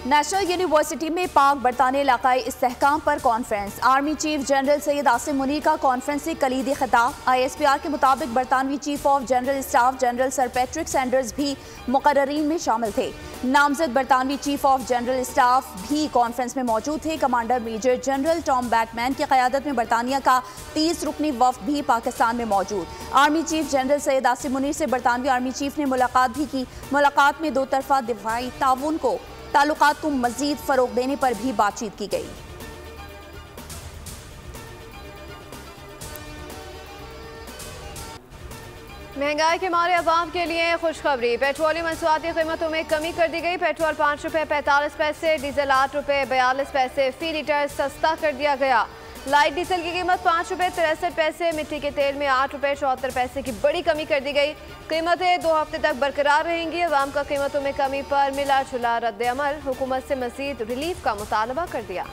National university में पाक बरताने इलाकाई इस्तेहकाम पर conference. Army chief general Syed Asim Munir का कॉन्फ्रेंस से कलीदी खिताब। ISPR के मुताबिक बरतानवी chief of general staff general sir Patrick Sanders भी मुकर्ररीन में शामिल थे। नामजद बरतानवी चीफ ऑफ जनरल स्टाफ भी कॉन्फ्रेंस में मौजूद थे। Commander major general Tom Backman की क़यादत में बरतानिया का 30 रुकनी वफ़द भी पाकिस्तान में मौजूद। Army chief general Syed Asim Munir से बरतानवी आर्मी चीफ ने मुलाकात भी की। मुलाकात में दो तरफा दिफाई ताउन को ताल्लुकात को मजीद फरोग देने पर भी बातचीत की गई। महंगाई के मारे अवाम के लिए खुशखबरी। पेट्रोलियम मसनूआती कीमतों में कमी कर दी गई। पेट्रोल 5 रुपये 45 पैसे, डीजल 8 रुपये 42 पैसे फी लीटर सस्ता कर दिया गया। लाइट डीजल की कीमत 5 रुपये 63 पैसे, मिट्टी के तेल में 8 रुपये 74 पैसे की बड़ी कमी कर दी गई। कीमतें 2 हफ्ते तक बरकरार रहेंगी। अवाम का कीमतों में कमी पर मिला जुला रद्द अमल। हुकूमत से मजीद रिलीफ का मुतालबा कर दिया।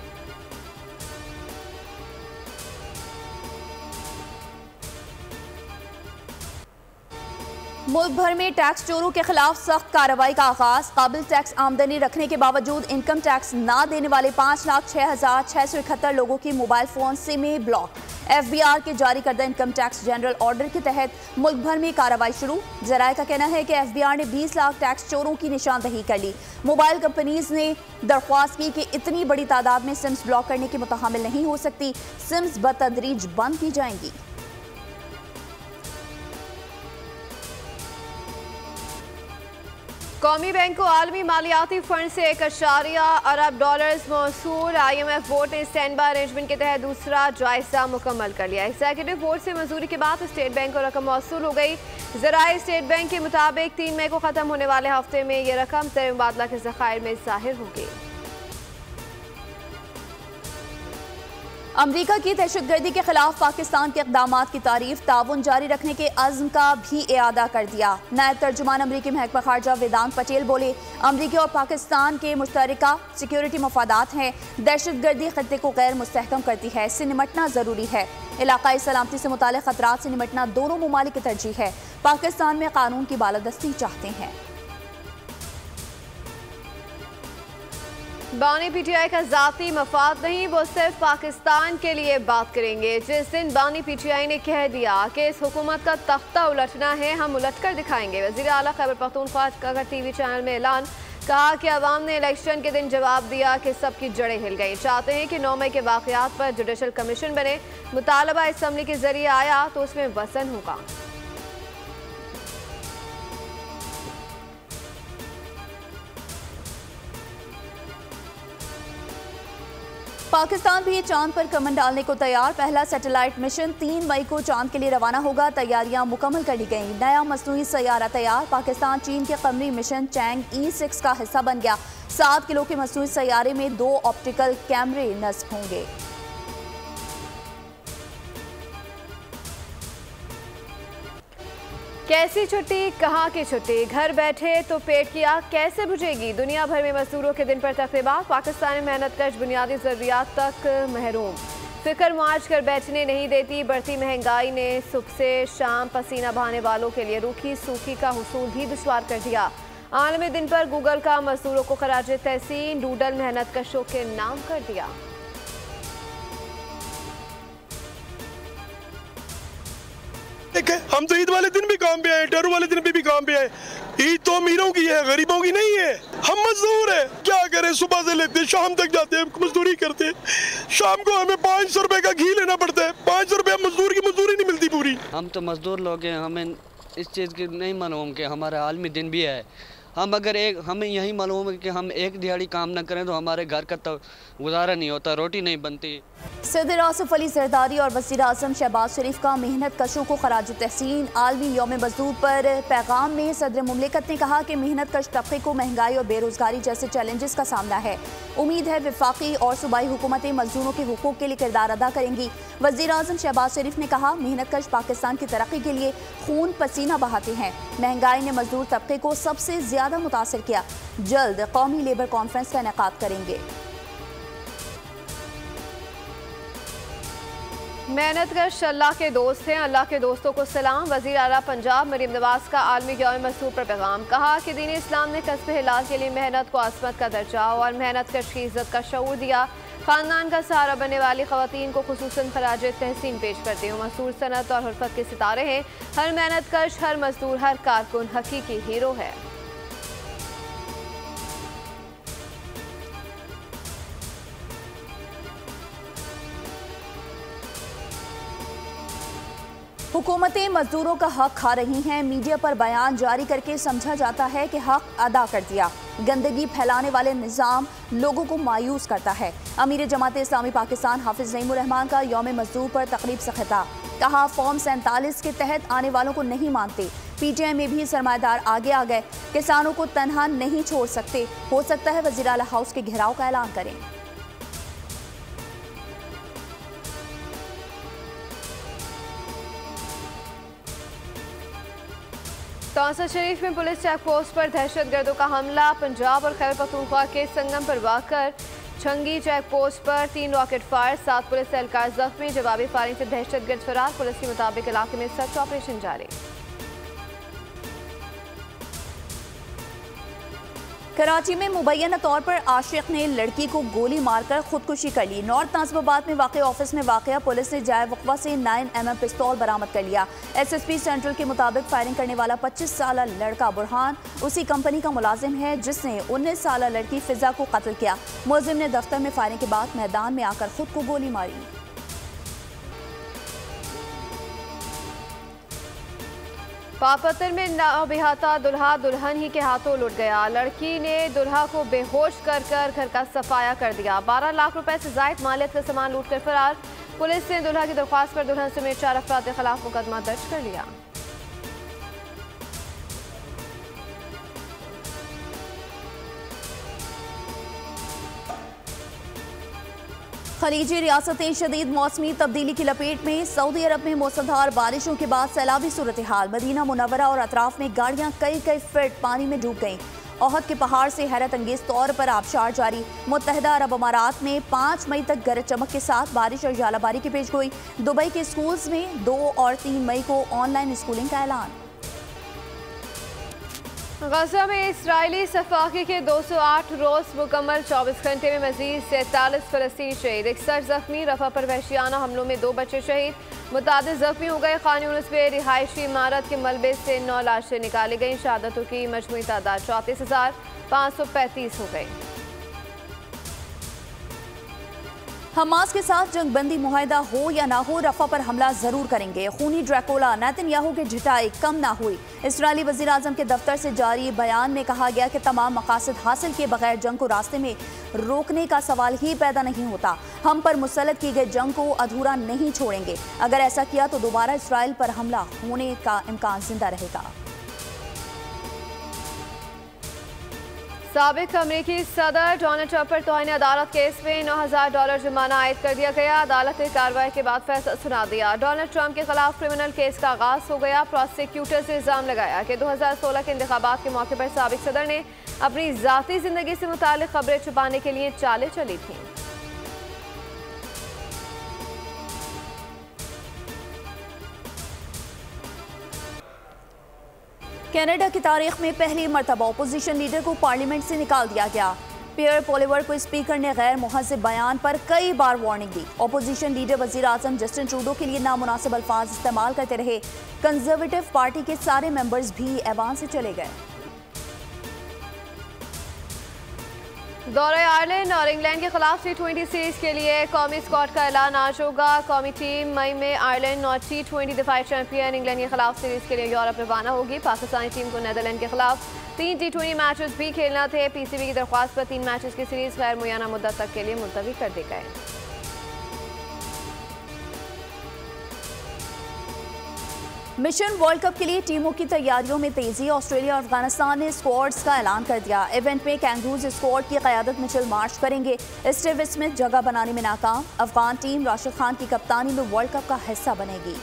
मुल्क भर में टैक्स चोरों के खिलाफ सख्त कार्रवाई का आगाज। काबिल टैक्स आमदनी रखने के बावजूद इनकम टैक्स ना देने वाले 5,06,671 लोगों की मोबाइल फोन सिमें ब्लॉक। FBR के जारी करदा इनकम टैक्स जनरल ऑर्डर के तहत मुल्क भर में कार्रवाई शुरू। जराये का कहना है कि FBR ने 20 लाख टैक्स चोरों की निशानदही कर ली। मोबाइल कंपनीज ने दरख्वास्त की कि इतनी बड़ी तादाद में सिम्स ब्लॉक करने की मुतहम्मिल नहीं हो सकती। सिम्स बतदरीज बंद की जाएंगी। कौमी बैंक को आलमी मालियाती फंड से 1.8 अरब डॉलर्स मौसूल। IMF बोर्ड ने स्टैंड बाय अरेंजमेंट के तहत दूसरा जायजा मुकम्मल कर लिया। एग्जीक्यूटिव बोर्ड से मंजूरी के बाद स्टेट बैंक को रकम मौसूल हो गई। ज़राए स्टेट बैंक के मुताबिक 3 मई को खत्म होने वाले हफ्ते में ये रकम ज़र मुबादला के ज़खायर में ज़ाहिर होगी। अमरीका की दहशतगर्दी के खिलाफ पाकिस्तान के इक़दामात की तारीफ। ताउन जारी रखने के अज़्म का भी इआदा कर दिया। नायब तर्जुमान अमरीकी महकमा खारजा वेदांत पटेल बोले, अमरीका और पाकिस्तान के मुश्तरका सिक्योरिटी मफादात हैं। दहशतगर्दी खत्ते को गैर मुस्तहकम करती है, इससे निमटना ज़रूरी है। इलाकाई सलामती से मुताल्लिक़ खतरात से निमटना दोनों ममालिक की तरजीह है। पाकिस्तान में कानून की बालादस्ती चाहते हैं। बानी PTI का जाती मफाद नहीं, वो सिर्फ पाकिस्तान के लिए बात करेंगे। जिस दिन बानी PTI ने कह दिया कि इस हुकूमत का तख्ता उलटना है, हम उलट कर दिखाएंगे। वज़ीर आला खैबर पख्तूनख्वा का TV चैनल में ऐलान। कहा कि अवाम ने इलेक्शन के दिन जवाब दिया कि सबकी जड़ें हिल गई। चाहते हैं कि 9 मई के वाक़यात पर जुडिशल कमीशन बने। मुतालबा असम्बली के जरिए आया तो उसमें वसन होगा। पाकिस्तान भी चांद पर कमर डालने को तैयार। पहला सैटेलाइट मिशन 3 मई को चांद के लिए रवाना होगा। तैयारियां मुकम्मल कर ली गई। नया मसनूई सैयारा तैयार। पाकिस्तान चीन के कमरी मिशन चैंग E6 का हिस्सा बन गया। 7 किलो के मसनूई सैयारे में 2 ऑप्टिकल कैमरे नस्ब होंगे। कैसी छुट्टी, कहाँ की छुट्टी, घर बैठे तो पेट की आग कैसे बुझेगी। दुनिया भर में मजदूरों के दिन पर तकरीबात। पाकिस्तानी मेहनत कश बुनियादी ज़रूरियात तक महरूम। फिक्र मार्च कर बैठने नहीं देती। बढ़ती महंगाई ने सुबह से शाम पसीना बहाने वालों के लिए रूखी सूखी का हुसूल भी दुश्वार कर दिया। आलमी दिन पर गूगल का मजदूरों को खराज तहसीन डूडल मेहनत कशों के नाम कर दिया। हम तो ईद वाले दिन भी काम पे आए, टरू वाले दिन भी काम पे आए। ईद तो अमीरों की है, गरीबों की नहीं है। हम मजदूर हैं, क्या करें। सुबह से लेते शाम तक जाते हैं, मजदूरी करते हैं। शाम को हमें 500 रुपए का घी लेना पड़ता है। 500 रुपए मजदूर की मजदूरी नहीं मिलती पूरी। हम तो मजदूर लोग हैं, हमें इस चीज़ की नहीं मालूम कि हमारा आलमी दिन भी है। हमें यही मालूम है कि हम एक दिहाड़ी काम न करें तो हमारे घर का तो गुजारा नहीं होता, रोटी नहीं बनती। सदर आसिफ अली जरदारी और वज़ीर आज़म शहबाज शरीफ का मेहनत कशों को खराज तहसीन। आलमी यौम मजदूर पर पैगाम में सदर मुमलिकत ने कहा कि मेहनत कश तबके को महंगाई और बेरोजगारी जैसे चैलेंजेस का सामना है। उम्मीद है वफाकी और सूबाई हुकूमतें मजदूरों के हुकूक के लिए किरदार अदा करेंगी। वज़ीर आज़म शहबाज शरीफ ने कहा, मेहनत कश पाकिस्तान की तरक्की के लिए खून पसीना बहाते हैं। महंगाई ने मजदूर तबके को सबसे ज्यादा मुतासिर किया। जल्द कौमी लेबर कॉन्फ्रेंस का इनेकाद करेंगे। मेहनतकश अल्लाह के दोस्त हैं, अल्लाह के दोस्तों को सलाम। वज़ीर आला पंजाब मरीम नवाज का आलमी यौम मज़दूर पर पैगाम। कहा कि दीन इस्लाम ने कस्ब हिलाल के लिए मेहनत को आसमत का दर्जा और मेहनतकश की इज्जत का शऊर दिया। खानदान का सहारा बनने वाली ख़वातीन को खुसूसन खराज तहसीन पेश करते हैं। मसूर सनत और हुर्फत के सितारे हैं। हर मेहनतकश, हर मजदूर, हर कारकुन हकीकी हीरो है। हुकूमतें मजदूरों का हक खा रही हैं। मीडिया पर बयान जारी करके समझा जाता है कि हक अदा कर दिया। गंदगी फैलाने वाले निज़ाम लोगों को मायूस करता है। अमीर जमात इस्लामी पाकिस्तान हाफिज नईमुर रहमान का यौम मजदूर पर तकरीब से खिताब। कहा, फॉर्म 47 के तहत आने वालों को नहीं मानते। PTI में भी सरमाएदार आगे आ गए। किसानों को तनहा नहीं छोड़ सकते। हो सकता है वज़ीर आला हाउस के घेराव का ऐलान करें। तौसा शरीफ में पुलिस चेक पोस्ट पर दहशतगर्दों का हमला। पंजाब और खैबर पख्तूनख्वा के संगम पर वाक़ छंगी चेक पोस्ट पर 3 रॉकेट फायर, 7 पुलिस एहलकार जख्मी। जवाबी फायरिंग से दहशतगर्द फरार। पुलिस के मुताबिक इलाके में सर्च ऑपरेशन जारी। कराची में मुबैना तौर पर आशिक ने लड़की को गोली मारकर खुदकुशी कर ली। नॉर्थ नाजिबाबाद में वाक़ ऑफिस में वाक़या। पुलिस ने जाए वक़्वा से 9mm पिस्तौल बरामद कर लिया। SSP सेंट्रल के मुताबिक फायरिंग करने वाला 25 साल लड़का बुरहान उसी कंपनी का मुलाजिम है जिसने 19 साल लड़की फिजा को कत्ल किया। मुलजिम ने दफ्तर में फायरिंग के बाद मैदान में आकर खुद को गोली मारी। पापतर में नाबिहाता दुल्हा दुल्हन ही के हाथों लुट गया। लड़की ने दुल्हा को बेहोश कर घर का सफाया कर दिया। 12 लाख रुपए से जायद मालियत का सामान लूट कर फरार। पुलिस ने दुल्हा की दरख्वास्त पर दुल्हन समेत 4 अफराद के खिलाफ मुकदमा दर्ज कर लिया। खलीजी रियासतें शदीद मौसमी तब्दीली की लपेट में। सऊदी अरब में मूसलाधार बारिशों के बाद सैलाबी सूरत हाल। मदीना मुनव्वरा और अतराफ में गाड़ियां कई फीट पानी में डूब गईं। ओहद के पहाड़ से हैरत अंगेज तौर पर आबशार जारी। मुत्तहिदा अरब अमारात में 5 मई तक गरज चमक के साथ बारिश और जालाबारी की पेशगोई। दुबई के स्कूल्स में 2 और 3 मई को ऑनलाइन स्कूलिंग का ऐलान। गजा में इसराइली सफाकी के 208 रोज मुकम्मल। 24 घंटे में मजीद 47 फलस्तीनी शहीद, 61 जख्मी। रफा पर वहशियाना हमलों में 2 बच्चे शहीद, मुतादिद जख्मी हो गए। खान यूनिस में रिहायशी इमारत के मलबे से 9 लाशें निकाली गई। शहादतों की मजमूई तादाद 34,535 हो गई। हमास के साथ जंगबंदी मुआहिदा हो या ना हो, रफा पर हमला जरूर करेंगे। खूनी ड्रैकोला नेतन्याहू के झिटाई कम ना हुई। इसराइली वज़ीर आज़म के दफ्तर से जारी बयान में कहा गया कि तमाम मकासद हासिल किए बगैर जंग को रास्ते में रोकने का सवाल ही पैदा नहीं होता। हम पर मुसल्लत की गई जंग को अधूरा नहीं छोड़ेंगे। अगर ऐसा किया तो दोबारा इसराइल पर हमला होने का इम्कान जिंदा रहेगा। साबिक अमेरिकी सदर डोनाल्ड ट्रंप पर तौहीन अदालत केस में $9,000 जुर्माना आयद कर दिया गया। अदालत ने कार्रवाई के बाद फैसला सुना दिया। डोनाल्ड ट्रंप के खिलाफ क्रिमिनल केस का आगाज हो गया। प्रोसिक्यूटर से इल्जाम लगाया कि 2016 के इंतखाबात के मौके पर साबिक सदर ने अपनी जाती जिंदगी से मुतालिक खबरें छुपाने के लिए चालें चली थी। कनाडा की तारीख में पहली मरतबा अपोजिशन लीडर को पार्लियामेंट से निकाल दिया गया। पियर पोलिवर को स्पीकर ने गैर मुहज़्ज़िब बयान पर कई बार वार्निंग दी। अपोजिशन लीडर वज़ीर आज़म जस्टिन ट्रूडो के लिए नामुनासिब अल्फाज इस्तेमाल करते रहे। कंजर्वेटिव पार्टी के सारे मेंबर्स भी ऐवान से चले गए। दौरे आयरलैंड और इंग्लैंड के खिलाफ T20 सीरीज के लिए कौमी स्क्वाड का ऐलान आज होगा। कौमी टीम मई में आयरलैंड और T20 दिफाई चैंपियन इंग्लैंड के खिलाफ सीरीज के लिए यूरोप रवाना होगी। पाकिस्तानी टीम को नीदरलैंड के खिलाफ 3 T20 मैचेस भी खेलना थे। PCB की दरख्वास्त पर 3 मैचेस की सीरीज गैर मुय्यना मुद्दत तक के लिए मुलतवी कर दी गए। मिशन वर्ल्ड कप के लिए टीमों की तैयारियों में तेजी। ऑस्ट्रेलिया और अफगानिस्तान ने स्क्वाड्स का ऐलान कर दिया। इवेंट में कैंगरूज स्क्वाड की क़यादत मिचेल मार्श करेंगे। स्टीव स्मिथ जगह बनाने में नाकाम। अफगान टीम राशिद खान की कप्तानी में वर्ल्ड कप का हिस्सा बनेगी।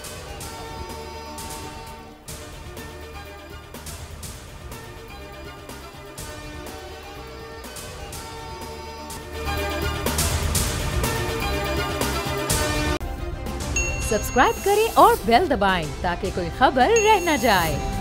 सब्सक्राइब करें और बेल दबाएं ताकि कोई खबर रह न जाए।